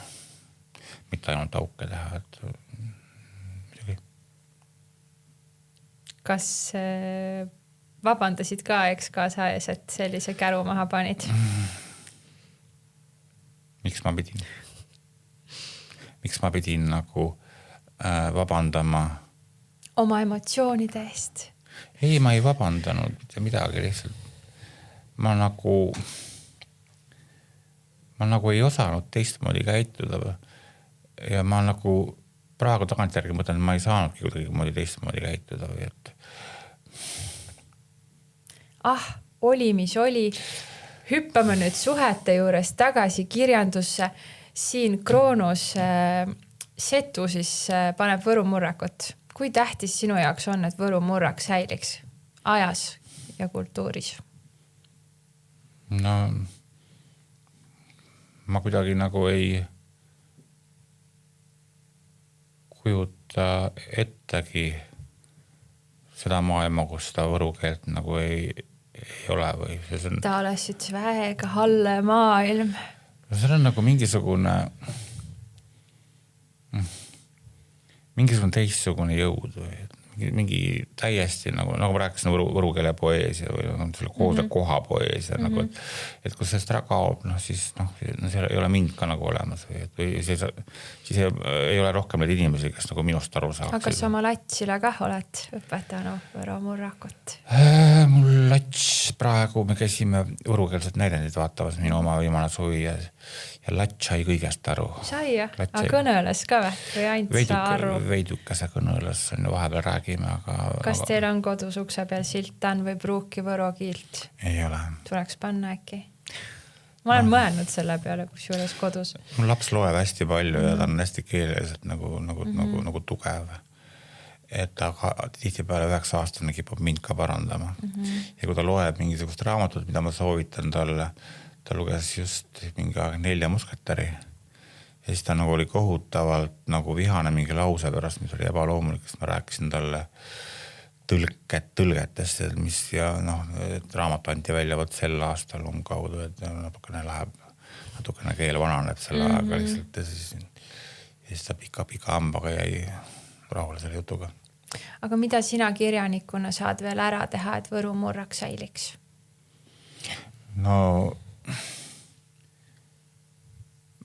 Mitte ainult auke teha, et midagi. Kas vabandasid ka ekskaasajas, et sellise käru maha panid? Miks ma pidin nagu vabandama? Oma emotsioonide eest. Ei, ma ei vabandanud mitte midagi lihtsalt. Ma nagu ei osanud teistmoodi käituda. Ja ma nagu praegu tagantjärgi mõtlen, et ma ei saanudki kuidagi teistmoodi käituda. Või et... oli mis oli. Hüppame nüüd suhete juures tagasi kirjandusse. Siin Kroonus Setu siis paneb Võru murrakut. Kui tähtis sinu jaoks on, et Võru murrak säiliks ajas ja kultuuris? No, ma kuidagi nagu ei kujuta ettegi seda maailma, kus seda võru keelt nagu ei ole või see on... Ta oleks üks väga halle maailm. See on nagu mingisugune teistsugune jõud või mingi täiesti nagu ma rääkisin võru keele poeesia või selle koha poeesia nagu, et kui sellest ära kaob, siis seal ei ole mind ka nagu olemas või siis ei ole rohkem neid inimesi, kes nagu minust aru saaks. Aga kas oma latsile ka oled õpetanud Võru murrakut? Mul lats praegu, me käisime võrukeelset näidendit vaatamas minu oma viimane suvi ja lats sai kõigest aru. Sai jah? Aga kõneles ka või ainult sa aru? Veidukese kõneles, vahepeal räägime, aga... Kas teil on kodus ukse peal siltan või pruuki võro kiilt? Ei ole. Tuleks panna äkki? Ma olen mõelnud selle peale, kus juures kodus. Mul laps loeb hästi palju ja ta on hästi keeleliselt nagu tugev. Et aga tihtipeale 9-aastane kipub mind ka parandama. Ja kui ta loeb mingisugust raamatut, mida ma soovitan talle, ta luges just mingi 4 musketäri ja siis ta nagu oli kohutavalt nagu vihane mingi lause pärast, mis oli ebaloomulik, sest ma rääkisin talle tõlgetest, mis ja et raamat anti välja sel aastal kaudu, et natukene keel vananeb selle ajaga lihtsalt ja siis ta pika hambaga jäi rahule selle jutuga. Aga mida sina kirjanikuna saad veel ära teha, et Võru murrak säiliks? No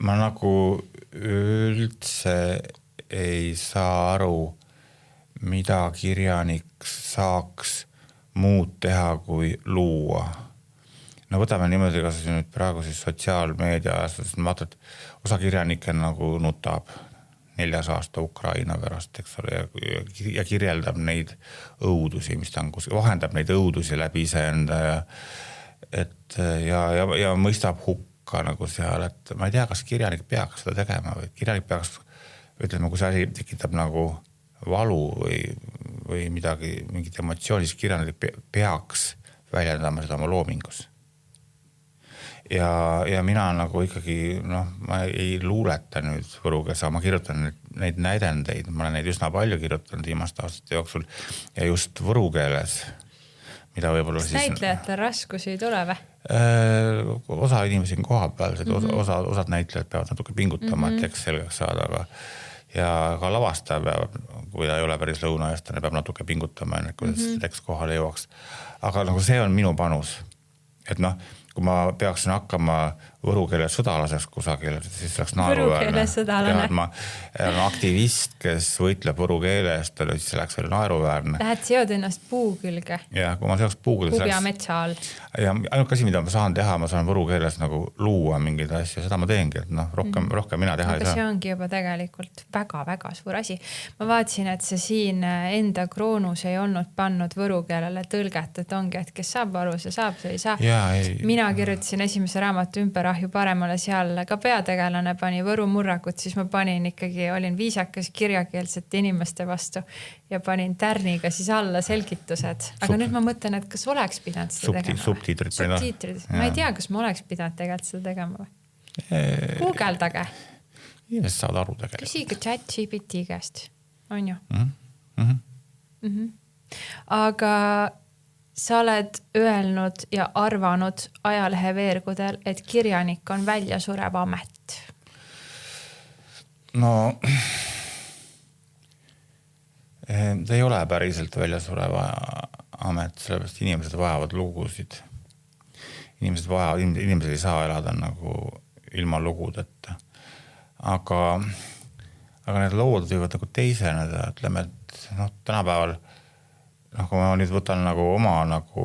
ma nagu üldse ei saa aru, mida kirjanik saaks muud teha kui luua. No võtame niimoodi, kas nüüd praegu siis sotsiaalmeedia aastas, ma vaatan, et osa kirjanikke nagu nutab 4 aasta Ukraina pärast, eks ole, ja kirjeldab neid õudusi, mis ta on, vahendab neid õudusi läbi iseenda ja mõistab hukka nagu seal, et ma ei tea, kas kirjanik peaks seda tegema või kirjanik peaks, ütleme, kui see asi tekitab nagu valu või midagi, mingit emotsiooni, siis kirjanik peaks väljendama seda oma loomingus. Ja mina nagu ikkagi, ma ei luuleta nüüd võrukeeles, ma kirjutan neid näidendeid, ma olen neid üsna palju kirjutanud viimaste aastate jooksul ja just võrukeeles, mida võib-olla siis... Näitlejatel raskusi ei tule või? Osa inimesi on koha peal, osad näitlejad peavad natuke pingutama, et tekst selgeks saada, ja ka lavastaja peab, kui ta ei ole päris lõunaeestane, peab natuke pingutama, kui tekst kohale jõuaks. Aga nagu see on minu panus, et kui ma peaksin hakkama võrukeele sõdalaseks kusagil, siis oleks naeruväärne. Ma olen aktivist, kes võitleb võrukeele eest, siis see läks veel naeruväärne. Lähed seod ennast puu külge? Ja, kui ma seoks puu külge... Puu ja metsa all. Ja ainult asi, mida ma saan teha, ma saan võrukeeles nagu luua mingeid asju, seda ma teengi, et rohkem mina teha ei saa. See ongi juba tegelikult väga-väga suur asi. Ma vaatasin, et see siin enda Kroonus ei olnud pannud võrukeelele tõlget, et ongi, et kes saab aru, see saab, see ei saa. Mina mina kirjutasin esimese raamatu Ümber ahju paremale, seal ka peategelane pani Võru murrakut, siis ma panin ikkagi, olin viisakas kirjakeelsete inimeste vastu ja panin tärniga siis alla selgitused. Aga nüüd ma mõtlen, et kas oleks pidanud seda tegema? Subtiitrid. Ma ei tea, kas ma oleks pidanud tegelikult seda tegema või? Googleldage. Inimesed saavad aru tegelikult. Küsige ChatGPT käest, on ju? Aga sa oled öelnud ja arvanud ajalehe veergudel, et kirjanik on väljasurev amet. No, ta ei ole päriselt väljasurev amet, sellepärast inimesed vajavad lugusid. Inimesed ei saa elada nagu ilma lugudeta. Aga need lood võivad nagu teiseneda, ütleme, et tänapäeval, kui ma nüüd võtan nagu oma nagu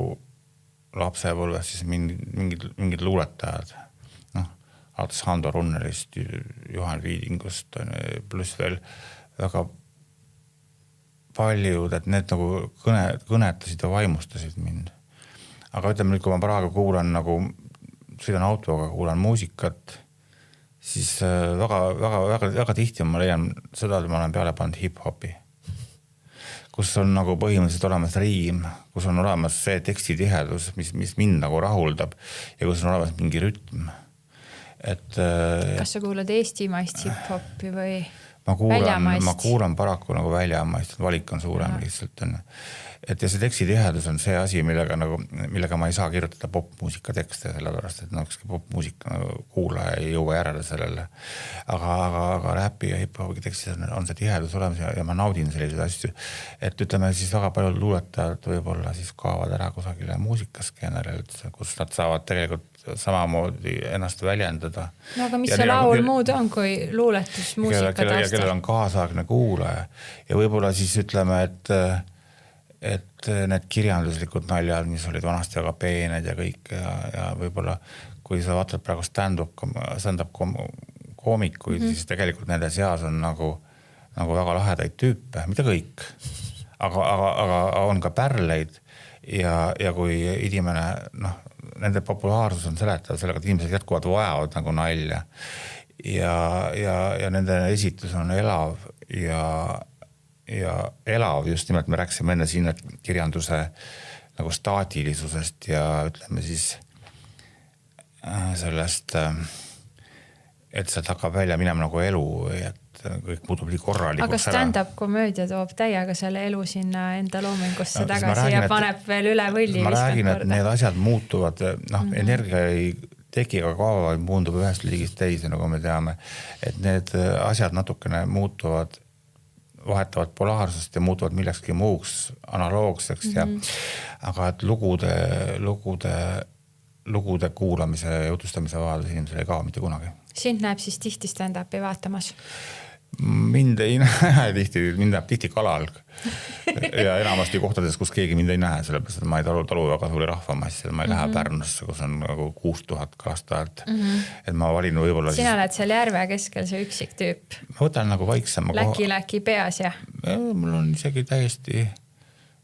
lapsepõlvest, siis mingid luuletajad, alates Hando Runnelist, Juhan Viidingust, pluss veel väga paljud, et need nagu kõnetasid ja vaimustasid mind. Aga ütleme nüüd, kui ma praegu kuulan nagu, sõidan autoga, kuulan muusikat, siis väga tihti ma leian seda, et ma olen peale pannud hip-hopi, kus on nagu põhimõtteliselt olemas riim, kus on olemas see tekstitihedus, mis mind nagu rahuldab ja kus on olemas mingi rütm. Kas sa kuulad eestimaist hip-hopi või väljamaist? Ma kuulan paraku nagu väljamaist, valik on suurem lihtsalt. Ja see tekstitihedus on see asi, millega ma ei saa kirjutada popmuusika tekste, sellepärast, et popmuusika kuulaja ei jõua järele sellele. Aga räpi ja hip-hopi tekstis on see tihedus olemas ja ma naudin selliseid asju. Et ütleme siis väga palju luuletajad võib-olla siis kaovad ära kusagile muusikaskeeneril, kus nad saavad tegelikult samamoodi ennast väljendada. No aga mis see laul muud on, kui luuletus muusika taastal? Kellel on kaasaegne kuulaja ja võib-olla siis ütleme, et need kirjanduslikud naljad, mis olid vanasti väga peened ja kõik ja võib-olla kui sa vaatad praegu stand-up koomikuid, siis tegelikult nende seas on nagu väga lahedaid tüüpe, mitte kõik, aga on ka pärleid ja kui inimene, nende populaarsus on seletav sellega, et inimesed jätkuvalt vajavad nagu nalja ja nende esitus on elav ja elav, just nimelt me rääkisime enne siin kirjanduse nagu staatilisusest ja ütleme siis sellest, et sealt hakkab välja minema nagu elu, et kõik muutub nii korralikuks. Aga stand-up komöödia toob täiega selle elu sinna enda loomingusse tagasi ja paneb veel üle võlli. Ma räägin, et need asjad muutuvad, energia ei teki, aga kaua muundub ühest liigist teise, nagu me teame, et need asjad natukene muutuvad, vahetavad polaarsust ja muutuvad millekski muuks analoogseks aga et lugude kuulamise ja jutustamise vahel inimesel ei kao mitte kunagi. Sind näeb siis tihti stand-upi vaatamas? Mind ei näe tihti, mind näeb tihti kalal ja enamasti kohtades, kus keegi mind ei näe, sellepärast, et ma ei talu väga suuri rahvamassi, et ma ei lähe Pärnusse, kus on nagu 6000 kalastajat. Et ma valin võibolla Sina oled seal järve keskel see üksik tüüp. Ma võtan nagu vaiksema Läki peas ja? Mul on isegi täiesti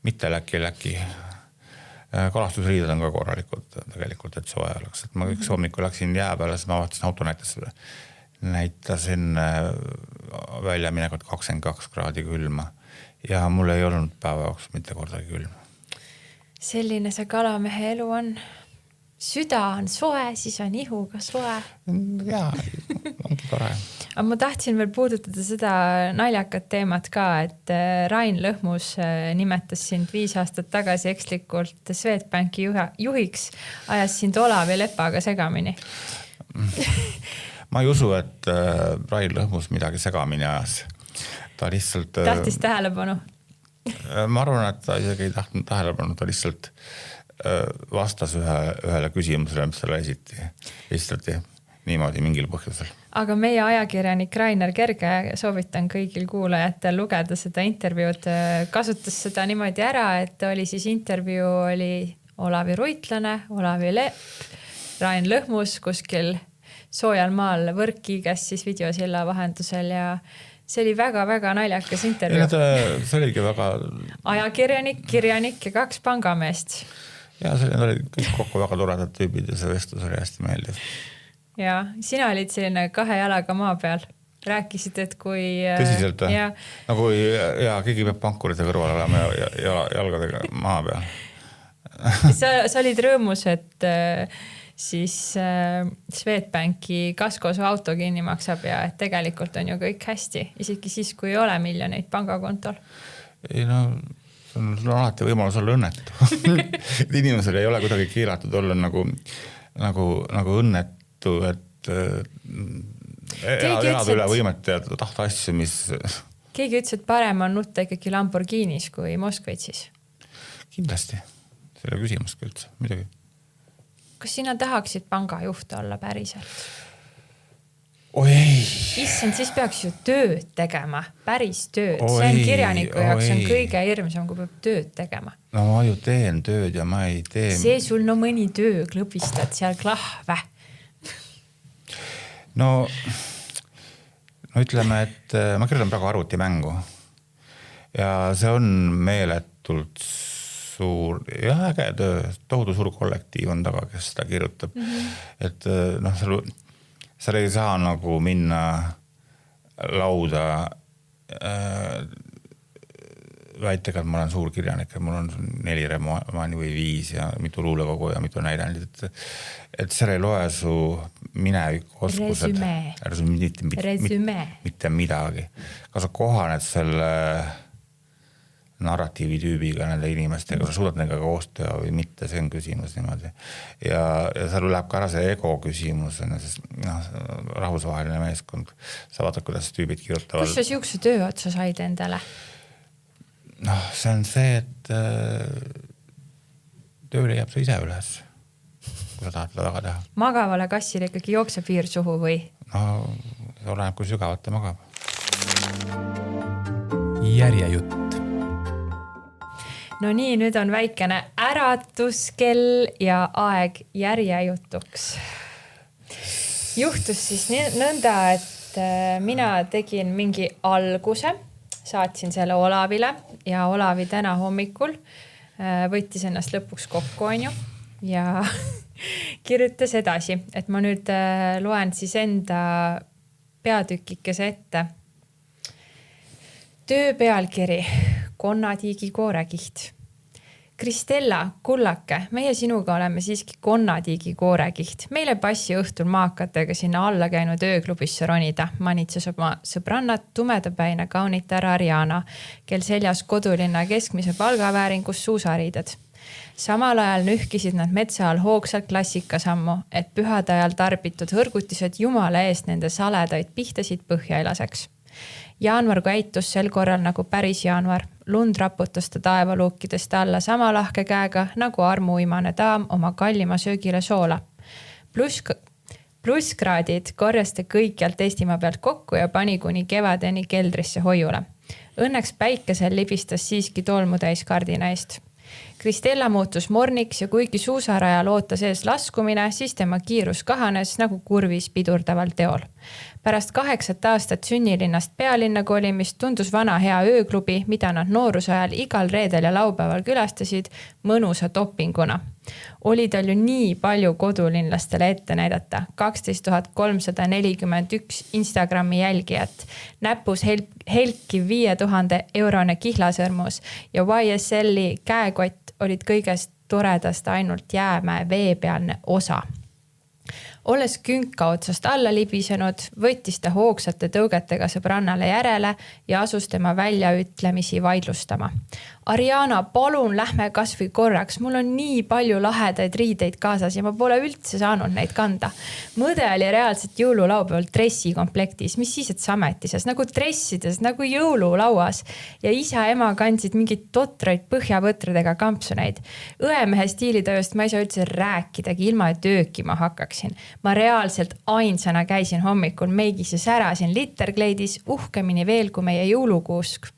mitte läki. Kalastusriided on ka korralikult tegelikult, et soe oleks. Et ma üks hommikul läksin jää peale, siis ma vaatasin auto näitasin välja minekut 22 kraadi külma ja mul ei olnud päeva jooksul mitte kordagi külma. Selline see kalamehe elu on. Süda on soe, siis on ihu ka soe. Jaa, ongi tore. Aga ma tahtsin veel puudutada seda naljakat teemat ka, et Rain Lõhmus nimetas sind 5 aastat tagasi ekslikult Swedbanki juhiks, ajas sind Olavi Lepaga segamini. Ma ei usu, et Rain Lõhmus midagi segamini ajas. Ta lihtsalt... Tahtis tähelepanu? Ma arvan, et ta isegi ei tahtnud tähelepanu, ta lihtsalt vastas ühele küsimusele, mis talle esiti. Lihtsalt niimoodi mingil põhjusel. Aga meie ajakirjanik Rainer Kerge, soovitan kõigil kuulajatel lugeda seda intervjuud, kasutas seda niimoodi ära, et oli siis intervjuu oli Olavi Ruitlane, Olavi Lepp, Rain Lõhmus kuskil soojal maal Võrkkiiges siis videosilla vahendusel ja see oli väga-väga naljakas intervjuu. See oligi väga... Ajakirjanik, kirjanik ja 2 pangameest. Ja need olid kõik kokku väga toredad tüübid ja see vestlus oli hästi meeldiv. Ja sina olid selline 2 jalaga maa peal. Rääkisid, et kui... Tõsiselt, nagu keegi peab pankurite kõrval olema ja jalgadega maa peal. Sa olid rõõmus, et siis Swedbanki kasko su auto kinni maksab ja et tegelikult on ju kõik hästi, isegi siis, kui ei ole miljoneid pangakontol. Ei no, sul on alati võimalus olla õnnetu. Inimesel ei ole kuidagi keelatud olla nagu õnnetu, et... elada üle võimet ja tahta asju, mis... Keegi ütles, et parem on nutta ikkagi Lamborghinis kui Moskvitsis. Kindlasti. See ei ole küsimust üldse, midagi. Kas sina tahaksid pangajuht olla päriselt? Oi ei. Issand, siis peaks ju tööd tegema, päris tööd. See on kirjaniku jaoks on kõige hirmsam, kui peab tööd tegema. No ma ju teen tööd ja ma ei tee... See sul mõni töö klõbistad seal klahve. No ütleme, et ma kirjutan praegu arvutimängu ja see on meeletult suur ja äge töö, tohutu suur kollektiiv on taga, kes seda kirjutab. Et seal ei saa nagu minna lauda väitega, et ma olen suur kirjanik, et mul on 4 romaani või 5 ja mitu luulekogu ja mitu näidanud. Et seal ei loe su mineviku oskused. Mitte midagi. Kas sa kohaned selle narratiivi tüübiga nende inimestega, sa suudad nendega koostöö või mitte, see on küsimus niimoodi. Ja seal läheb ka ära see ego küsimus, sest rahvusvaheline meeskond. Sa vaatad, kuidas tüübid kirjutavad. Kus sa siukse töö otsa said endale? See on see, et töö leiab sa ise üles, kui sa tahad seda väga teha. Magavale kassile ikkagi jookseb viir suhu või? See oleneb, kui sügavalt ta magab. Järjejutt. No nii, nüüd on väikene äratuskell ja aeg järjejutuks. Juhtus siis nõnda, et mina tegin mingi alguse, saatsin selle Olavile ja Olavi täna hommikul võttis ennast lõpuks kokku, onju, ja kirjutas edasi, et ma nüüd loen siis enda peatükikese ette. Töö pealkiri, Konnatiigi koorekiht. Kristella, kullake, meie sinuga oleme siiski Konnatiigi koorekiht. Meile passi õhtul maakatega sinna alla käinud ööklubisse ronida, manitses oma sõbrannat tumedapäine kaunitar Ariana, kel seljas kodulinna keskmise palgavääringus suusariided. Samal ajal nühkisid nad metsa all hoogsalt klassikasammu, et pühade ajal tarbitud hõrgutised jumala eest nende saledaid pihtasid põhja elaseks. Jaanvar käitus sel korral nagu päris jaanuar. Lund raputas ta taevaluukidest alla sama lahke käega nagu armuimane daam oma kallima söögile soola. Plusskraadid korjas ta kõikjalt Eestimaa pealt kokku ja pani kuni kevadeni keldrisse hoiule. Õnneks päikesel libistas siiski tolmutäis kardina eest. Kristella muutus morniks ja kuigi suusaraja lootas ees laskumine, siis tema kiirus kahanes nagu kurvis pidurdaval teol. Pärast 8 aastat sünnilinnast pealinna kolimist tundus vana hea ööklubi, mida nad noorusajal igal reedel ja laupäeval külastasid, mõnusa toppinguna. Oli tal ju nii palju kodulinlastele ette näidata, 12 341 Instagrami jälgijat, näpus helkiv 5000 eurone kihlasõrmus ja YSL-i käekott olid kõigest toredast ainult jäämäe veepealne osa. Olles künka otsast alla libisenud, võttis ta hoogsate tõugetega sõbrannale järele ja asus tema väljaütlemisi vaidlustama. Ariana, palun lähme kas või korraks. Mul on nii palju lahedaid riideid kaasas ja ma pole üldse saanud neid kanda. Mõde oli reaalselt jõululaupäeval dressi komplektis, mis siis, et sametises, nagu dressides, nagu jõululauas. Ja isa ema kandsid mingid totraid põhjavõtradega kampsuneid. Õemehe stiilitööst ma ei saa üldse rääkidagi, ilma et öökima hakkaksin. Ma reaalselt ainsana käisin hommikul meigis ja särasin litterkleidis uhkemini veel kui meie jõulukuusk.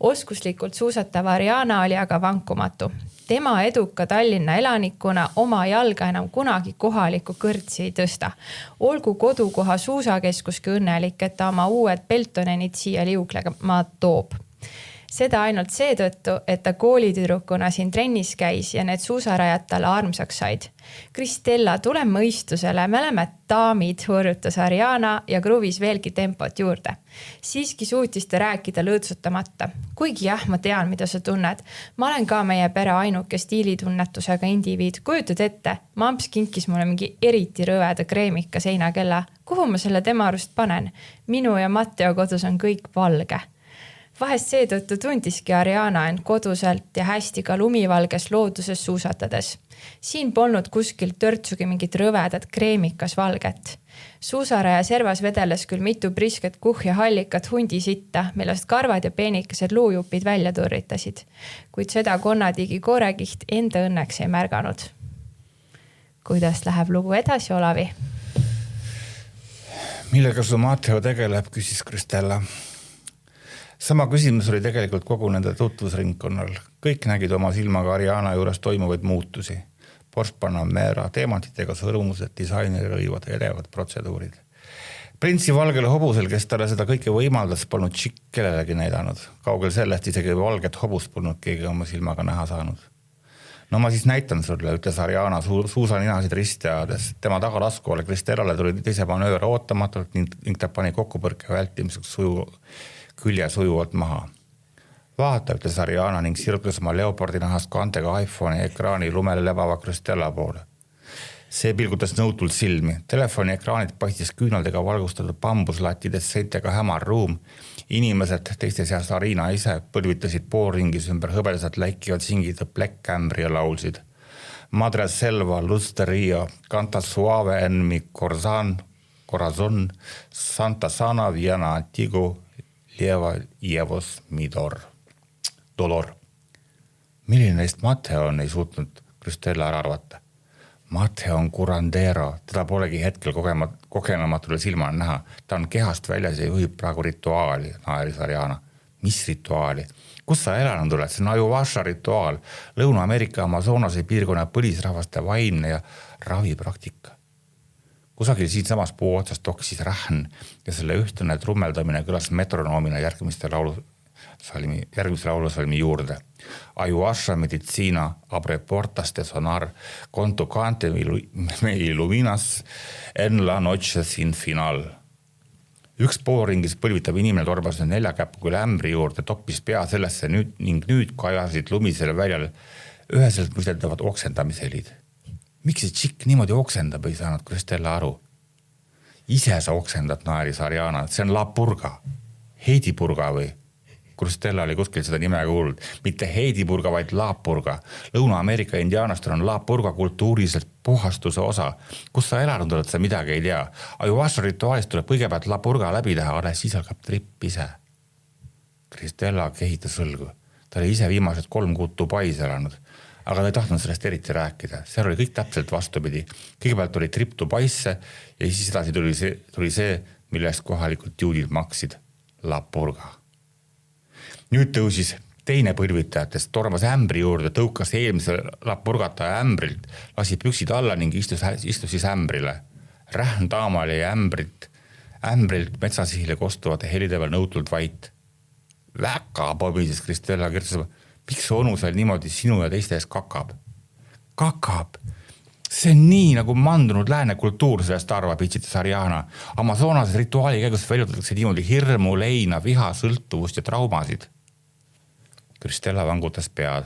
Oskuslikult suusatav Ariana oli aga vankumatu. Tema eduka Tallinna elanikuna oma jalga enam kunagi kohalikku kõrtsi ei tõsta. Olgu kodukoha suusakeskuski õnnelik, et ta oma uued Peltonenid siia liuglema toob. Seda ainult seetõttu, et ta koolitüdrukuna siin trennis käis ja need suusarajad talle armsaks said. Kristella, tule mõistusele, me oleme daamid, hurjutas Ariana ja kruvis veelgi tempot juurde. Siiski suutis ta rääkida lõõtsutamata. Kuigi jah, ma tean, mida sa tunned. Ma olen ka meie pere ainuke stiilitunnetusega indiviid. Kujutad ette, mamps kinkis mulle mingi eriti rõveda kreemika seinakella. Kuhu ma selle tema arust panen? Minu ja Matteo kodus on kõik valge. Vahest seetõttu tundiski Ariana end koduselt ja hästi ka lumivalges looduses suusatades. Siin polnud kuskil törtsugi mingit rõvedat kreemikas valget. Suusaraja servas vedeles küll mitu prisket kuhja hallikat hundisitta, millest karvad ja peenikesed luujupid välja turritasid. Kuid seda konnatigi koorekiht enda õnneks ei märganud. Kuidas läheb lugu edasi, Olavi? Millega su Matteo tegeleb, küsis Kristella. Sama küsimus oli tegelikult kogu nende tutvusringkonnal. Kõik nägid oma silmaga Ariana juures toimuvaid muutusi. Porsche Panamera, teemantitega sõrmused, disainerirõivad, edevad protseduurid. Printsi valgele hobusel, kes talle seda kõike võimaldas, polnud tšikk kellelegi näidanud. Kaugel sellest isegi valget hobust polnud keegi oma silmaga näha saanud. No ma siis näitan sulle, ütles Ariana suusaninasid risti ajades. Tema tagalaskuole Kristellale tuli teise manööre ootamatult ning ta pani kokkupõrke vältimiseks külje sujuvalt maha. Vaata, ütles Ariana ning sirples oma leopardinahast kantega iPhone'i ekraani lumele lebava Kristella poole. See pilgutas nõutult silmi. Telefoni ekraanid paistis küünaldega valgustatud bambuslattidest seintega hämar ruum. Inimesed, teiste seas Arina ise, põlvitasid poolringis ümber hõbedased läikivad singid Black Cambria laulsid. Madre Selva, Lusteria, Canta Suave en mi corazon, Santa Sana, Viana Antigo, Lieva Ievos Midor. Dolor. Milline neist Matteo on, ei suutnud Kristella ära arvata. Matteo on curandero, teda polegi hetkel kogenematule silmane näha. Ta on kehast väljas ja juhib praegu rituaali, naeris Ariana. Mis rituaali? Kus sa elanud oled? See on Ayahuasca rituaal. Lõuna-Ameerika Amazonase piirkonna põlisrahvaste vaimne ja ravipraktika. Kusagil siinsamas puu otsast toksis rähn ja selle ühtne trummeldamine kõlas metronoomina järgmise laulusalmi juurde. Ayahuasca medicina abre portas de sonar con tu cante me iluminas en la noche sin final. Üks poolringis põlvitav inimene torbas neljakäppu küll ämbri juurde, toppis pea sellesse ning nüüd kajasid lumisele väljal üheselt mõistetavad oksendamishelid. Miks see tšikk niimoodi oksendab, ei saanud Kristella aru. Ise sa oksendad, naeris Ariana. See on La Purga. Heidi Purga või? Kristella oli kuskil seda nime kuulnud. Mitte Heidi Purga, vaid La Purga. Lõuna-Ameerika indianastel on La Purga kultuuriliselt puhastuse osa. Kus sa elanud oled, sa midagi ei tea. Ayahuasca rituaalist tuleb kõigepealt La Purga läbi teha, alles siis algab tripp ise. Kristella kehitas õlgu. Ta oli ise viimased 3 kuud Dubais elanud. Aga ta ei tahtnud sellest eriti rääkida. Seal oli kõik täpselt vastupidi. Kõigepealt oli trip Dubaisse ja siis edasi tuli see, millest kohalikult juudid maksid. La Purga. Nüüd tõusis teine põlvitajatest, tormas ämbri juurde, tõukas eelmise La Purgataja ämbrilt, lasi püksid alla ning istus siis ämbrile. Rähn daama oli ämbrilt metsasihile kostuvate helide veel nõutult vait. Väga pobises Kristella kirjutas, miks su onu seal niimoodi sinu ja teiste ees kakab? Kakab? See on nii, nagu mandunud lääne kultuur sellest arvab, itsitas Ariana. Amazonases rituaali käigus väljutatakse niimoodi hirmu, leina, viha, sõltuvust ja traumasid. Kristella vangutas pead.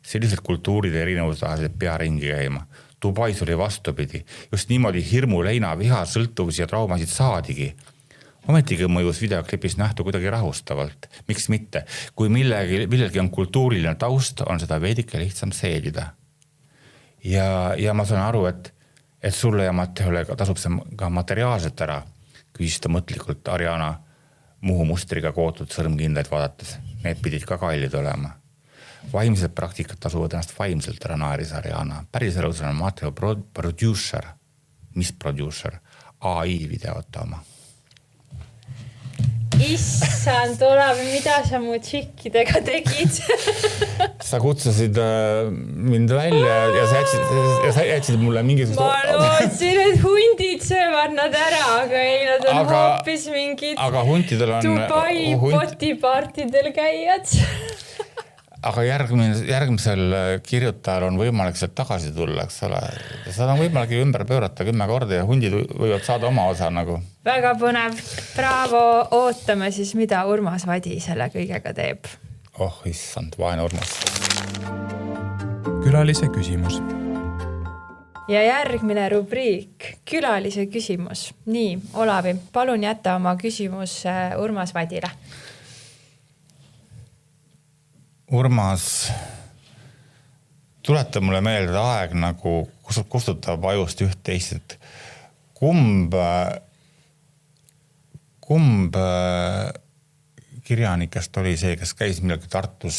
Sellised kultuuride erinevused ajasid pea ringi käima. Dubais oli vastupidi. Just niimoodi hirmu, leina, viha, sõltuvus ja traumasid saadigi. Ometigi mõjus videoklipis nähtu kuidagi rahustavalt. Miks mitte? Kui millelgi on kultuuriline taust, on seda veidike lihtsam seedida. Ja ma saan aru, et sulle ja Matteole tasub see ka materiaalselt ära, küsis ta mõtlikult Ariana muhu mustriga kootud sõrmkindaid vaadates. Need pidid ka kallid olema. Vaimsed praktikat tasuvad ennast vaimselt ära, naeris Ariana. Päris elus on Matteo producer. Mis producer? AI videota oma. Issand, Olavi, mida sa mu tšikkidega tegid? sa kutsusid mind välja ja sa jätsid mulle mingisugust... Ma lootsin, et hundid söövad nad ära, aga ei, nad on hoopis mingid Dubai potipartidel käijad. Aga järgmisel kirjutajal on võimalik sealt tagasi tulla, eks ole. Seda on võimalik ümber pöörata 10 korda ja hundid võivad saada oma osa nagu. Väga põnev. Bravo, ootame siis, mida Urmas Vadi selle kõigega teeb. Oh, issand, vaene Urmas. Külalise küsimus. Ja järgmine rubriik, külalise küsimus. Nii, Olavi, palun jätta oma küsimus Urmas Vadile. Urmas, tuleta mulle meelde aeg nagu kustutab ajust üht teist, et kumb kirjanikest oli see, kes käis millalgi Tartus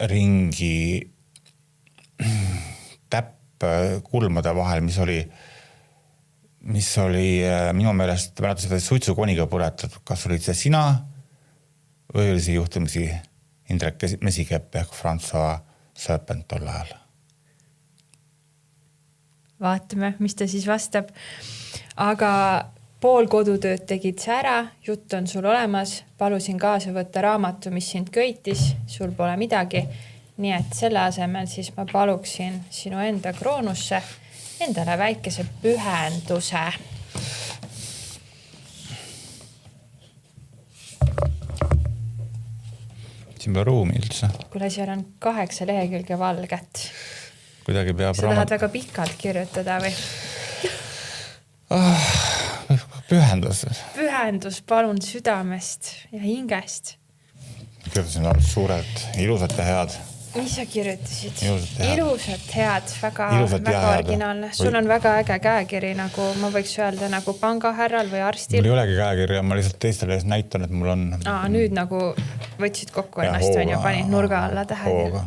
ringi täpp kulmade vahel, mis oli minu meelest suitsukoniga põletatud. Kas olid see sina või oli see juhtumisi Indrek Mesikepp ehk François Sööpent tol ajal? Vaatame, mis ta siis vastab. Aga pool kodutööd tegid sa ära, jutt on sul olemas, palusin kaasa võtta raamatu, mis sind köitis, sul pole midagi. Nii et selle asemel siis ma paluksin sinu enda kroonusse endale väikese pühenduse. Siin peab ruumi üldse. Kuule, seal on 8 lehekülge valget. Kuidagi peab sa tahad väga pikalt kirjutada või? Pühendus, palun südamest ja hingest. Kirjutasin suured, ilusad ja head. Mis sa kirjutasid? Ilusad head, väga originaalne. Sul on väga äge käekiri, nagu ma võiks öelda nagu pangahärral või arstil. Mul ei olegi käekirja, ma lihtsalt teistele näitan, et mul on... Nüüd nagu võtsid kokku ennast ja panid nurga alla tähed.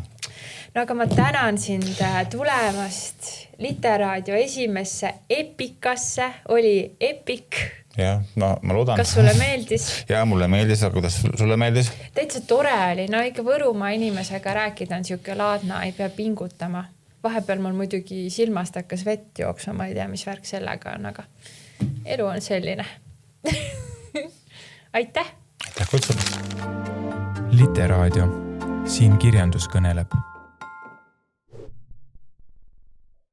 No aga ma tänan sind tulemast Literaadio esimesse epikasse. Oli epik. Ja, no ma loodan. Kas sulle meeldis? Ja, mulle meeldis, aga kuidas sulle meeldis? Täitsa tore oli. No ikka Võrumaa inimesega rääkida on siuke laadna, ei pea pingutama. Vahepeal mul muidugi silmast hakkas vett jooksma, ma ei tea, mis värk sellega on, aga elu on selline. Aitäh! Aitäh kutsumast! Literaadio. Siin kirjandus kõneleb.